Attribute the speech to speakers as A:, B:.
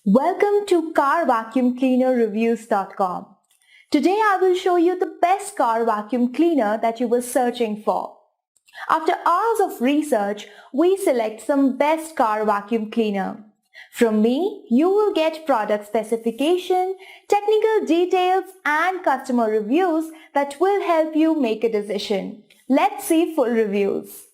A: Welcome to carvacuumcleanerreviews.com. Today I will show you the best car vacuum cleaner that you were searching for. After hours of research, we select some best car vacuum cleaner. From me, you will get product specification, technical details and customer reviews that will help you make a decision. Let's see full reviews.